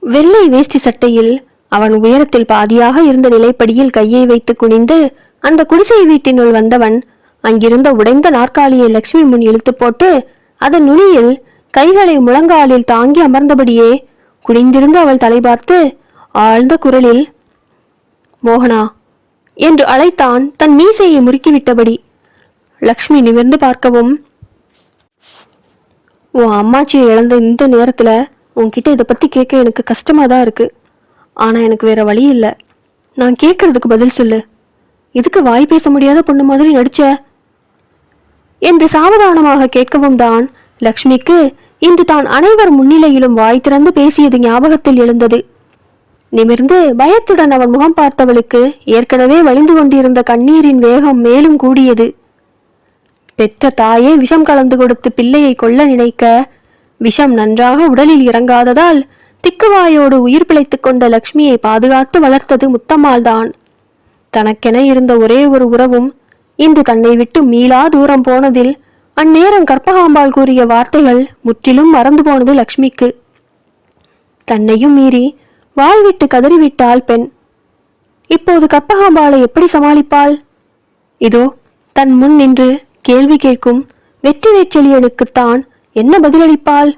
வெள்ளை வேஷ்டி சட்டையில் அவன் உயரத்தில் பாதியாக இருந்த நிலைப்படியில் கையை வைத்து குனிந்து அந்த குடிசை வீட்டினுள் வந்தவன் அங்கிருந்த உடைந்த நாற்காலியை லட்சுமி முன் இழுத்து போட்டு அதன் நுனியில் கைகளை முழங்காலில் தாங்கி அமர்ந்தபடியே குனிந்திருந்து அவள் தலை பார்த்து ஆழ்ந்த குரலில் மோகனா என்று அழைத்தான், தன் மீசையை முறுக்கிவிட்டபடி. லக்ஷ்மி நிமிர்ந்து பார்க்கவும், உன் அம்மாச்சியை இழந்த இந்த நேரத்துல உன்கிட்ட இதை பத்தி கேட்க எனக்கு கஷ்டமா தான் இருக்கு. ஆனா எனக்கு வேற வழி இல்லை. நான் கேட்கறதுக்கு பதில் சொல்லு. இதுக்கு வாய் பேச முடியாத பொண்ணு மாதிரி நடிச்ச என்று சாவதானமாக கேட்கவும் தான் லக்ஷ்மிக்கு இன்று தான் அனைவர் முன்னிலையிலும் வாய் திறந்து பேசியது ஞாபகத்தில் எழுந்தது. நிமிர்ந்து பயத்துடன் அவன் முகம் பார்த்தவளுக்கு ஏற்கனவே வழிந்து கொண்டிருந்த கண்ணீரின் வேகம் மேலும் கூடியது. பெற்ற தாயே விஷம் கலந்து கொடுத்து பிள்ளையை கொல்ல நினைக்க விஷம் நன்றாக உடலில் இறங்காததால் திக்குவாயோடு உயிர் பிழைத்துக் கொண்ட லக்ஷ்மியை பாதுகாத்து வளர்த்தது முத்தம்மாள்தான். தனக்கென இருந்த ஒரே ஒரு உறவும் இன்று தன்னை விட்டு மீளா தூரம் போனதில் அந்நேரம் கற்பகாம்பாள் கூறிய வார்த்தைகள் முற்றிலும் மறந்து போனது லக்ஷ்மிக்கு. தன்னையும் மீறி வாழ்விட்டு கதறிவிட்டாள் பெண். இப்போது கற்பகாம்பாளை எப்படி சமாளிப்பாள்? இதோ தன் முன் நின்று கேள்வி கேட்கும் வெற்றி வேற்றலியனுக்குத்தான் என்ன பதிலளிப்பாள்?